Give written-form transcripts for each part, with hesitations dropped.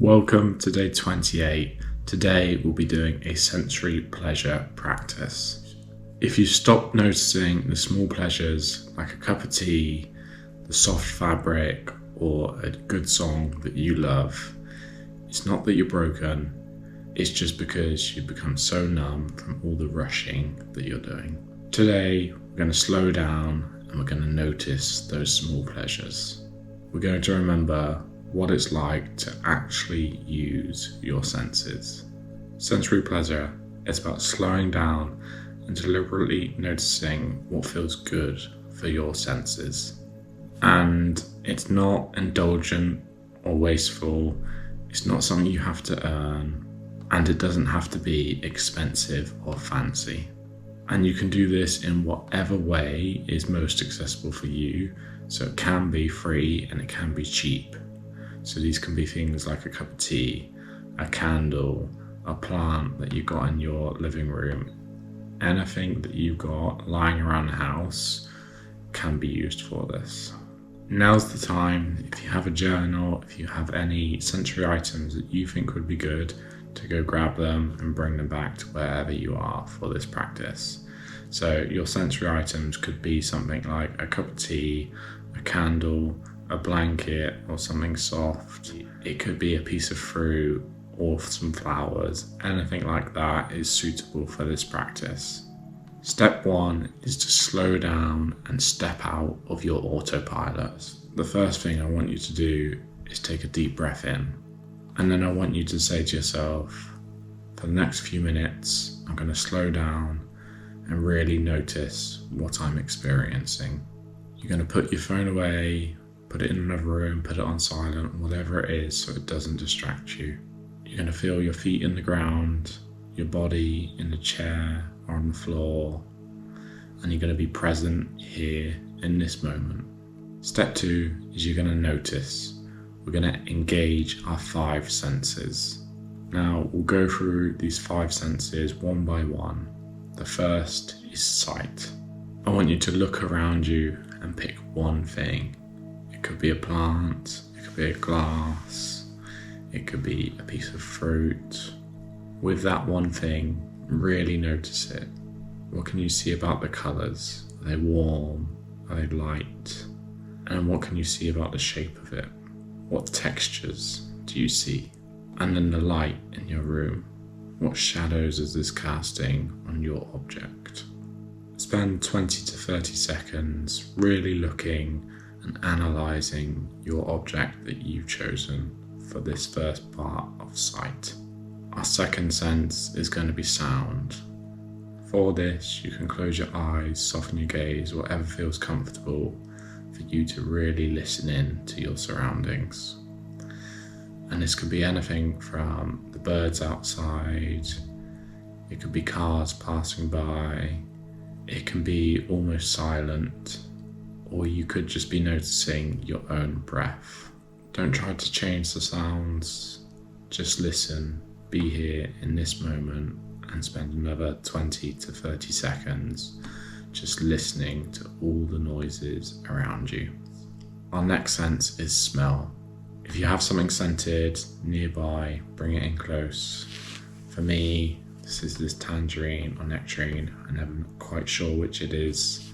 Welcome to day 28. Today we'll be doing a sensory pleasure practice. If you stop noticing the small pleasures like a cup of tea, the soft fabric, or a good song that you love, it's not that you're broken, it's just because you've become so numb from all the rushing that you're doing. Today we're going to slow down and we're going to notice those small pleasures. We're going to remember what it's like to actually use your senses. Sensory pleasure is about slowing down and deliberately noticing what feels good for your senses. And it's not indulgent or wasteful, it's not something you have to earn, and it doesn't have to be expensive or fancy. And you can do this in whatever way is most accessible for you, so it can be free and it can be cheap. So these can be things like a cup of tea, a candle, a plant that you got in your living room. Anything that you've got lying around the house can be used for this. Now's the time, if you have a journal, if you have any sensory items that you think would be good, to go grab them and bring them back to wherever you are for this practice. So your sensory items could be something like a cup of tea, a candle, a blanket or something soft. It could be a piece of fruit or some flowers. Anything like that is suitable for this practice. Step 1 is to slow down and step out of your autopilot. The first thing I want you to do is take a deep breath in, and then I want you to say to yourself, for the next few minutes I'm going to slow down and really notice what I'm experiencing. You're going to put your phone away, put it in another room, put it on silent, whatever it is, so it doesn't distract you. You're going to feel your feet in the ground, your body in the chair or on the floor, and you're going to be present here in this moment. Step 2 is you're going to notice. We're going to engage our 5 senses. Now we'll go through these 5 senses one by one. The first is sight. I want you to look around you and pick one thing. It could be a plant, it could be a glass, it could be a piece of fruit. With that one thing, really notice it. What can you see about the colours? Are they warm? Are they light? And what can you see about the shape of it? What textures do you see? And then the light in your room. What shadows is this casting on your object? Spend 20 to 30 seconds really looking and analysing your object that you've chosen for this first part of sight. Our second sense is going to be sound. For this, you can close your eyes, soften your gaze, whatever feels comfortable for you to really listen in to your surroundings. And this could be anything from the birds outside, it could be cars passing by, it can be almost silent, or you could just be noticing your own breath. Don't try to change the sounds, just listen, be here in this moment, and spend another 20 to 30 seconds just listening to all the noises around you. Our next sense is smell. If you have something scented nearby, bring it in close. For me, this is this tangerine or nectarine. I'm never quite sure which it is.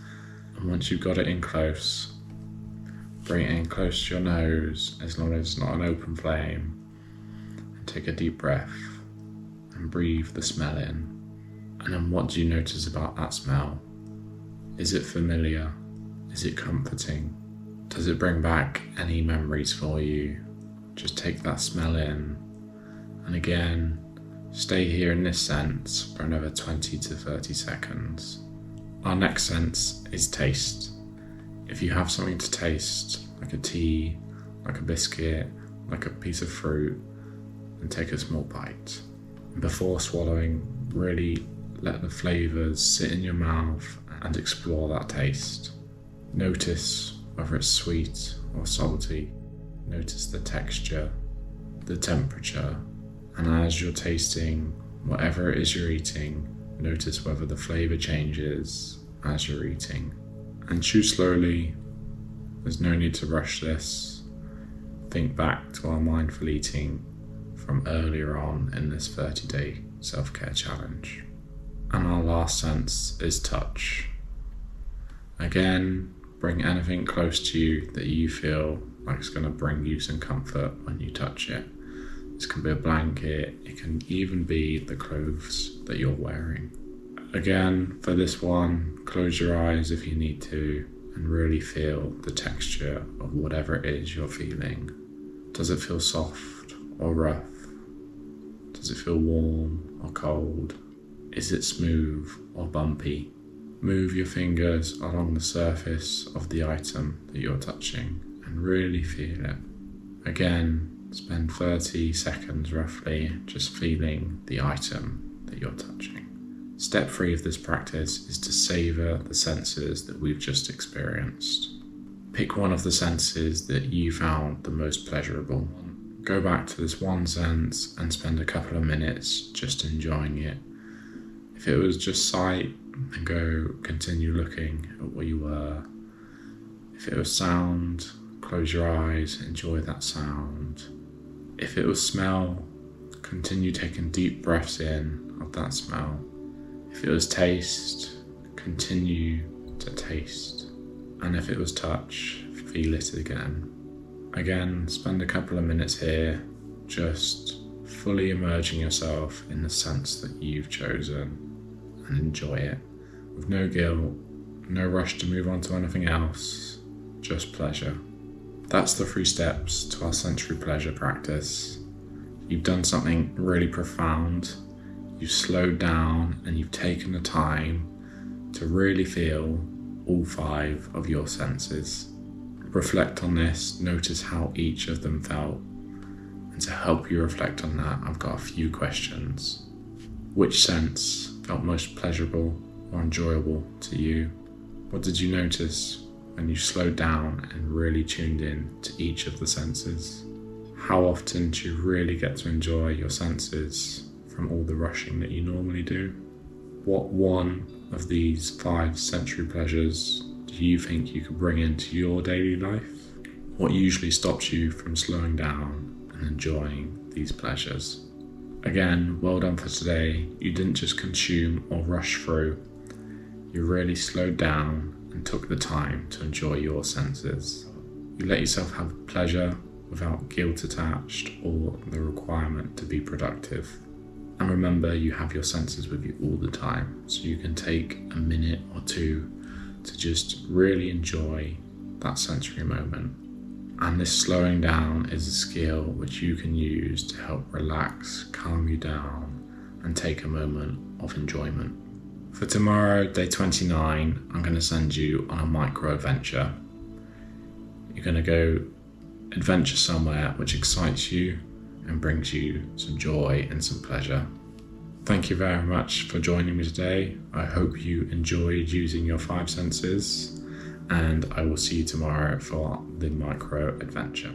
And once you've got it in close, bring it in close to your nose, as long as it's not an open flame, and take a deep breath and breathe the smell in. And then what do you notice about that smell? Is it familiar? Is it comforting? Does it bring back any memories for you? Just take that smell in, and again, stay here in this sense for another 20 to 30 seconds. Our next sense is taste. If you have something to taste, like a tea, like a biscuit, like a piece of fruit, then take a small bite. And before swallowing, really let the flavours sit in your mouth and explore that taste. Notice whether it's sweet or salty. Notice the texture, the temperature, and as you're tasting whatever it is you're eating, notice whether the flavour changes as you're eating. And chew slowly, there's no need to rush this. Think back to our mindful eating from earlier on in this 30-day self-care challenge. And our last sense is touch. Again, bring anything close to you that you feel like it's going to bring you some comfort when you touch it. This can be a blanket, it can even be the clothes that you're wearing. Again, for this one, close your eyes if you need to and really feel the texture of whatever it is you're feeling. Does it feel soft or rough? Does it feel warm or cold? Is it smooth or bumpy? Move your fingers along the surface of the item that you're touching and really feel it. Again, spend 30 seconds roughly just feeling the item that you're touching. Step 3 of this practice is to savour the senses that we've just experienced. Pick one of the senses that you found the most pleasurable. Go back to this one sense and spend a couple of minutes just enjoying it. If it was just sight, then go continue looking at where you were. If it was sound, close your eyes, enjoy that sound. If it was smell, continue taking deep breaths in of that smell. If it was taste, continue to taste. And if it was touch, feel it again. Again, spend a couple of minutes here, just fully immersing yourself in the sense that you've chosen and enjoy it. With no guilt, no rush to move on to anything else, just pleasure. That's the 3 steps to our sensory pleasure practice. You've done something really profound. You've slowed down and you've taken the time to really feel all 5 of your senses. Reflect on this, notice how each of them felt. And to help you reflect on that, I've got a few questions. Which sense felt most pleasurable or enjoyable to you? What did you notice when you slowed down and really tuned in to each of the senses? How often do you really get to enjoy your senses from all the rushing that you normally do? What one of these 5 sensory pleasures do you think you could bring into your daily life? What usually stops you from slowing down and enjoying these pleasures? Again, well done for today. You didn't just consume or rush through. You really slowed down and took the time to enjoy your senses. You let yourself have pleasure without guilt attached or the requirement to be productive. And remember, you have your senses with you all the time, so you can take a minute or 2 to just really enjoy that sensory moment. And this slowing down is a skill which you can use to help relax, calm you down, and take a moment of enjoyment. For tomorrow, day 29, I'm going to send you on a micro adventure. You're going to go adventure somewhere which excites you and brings you some joy and some pleasure. Thank you very much for joining me today. I hope you enjoyed using your 5 senses, and I will see you tomorrow for the micro adventure.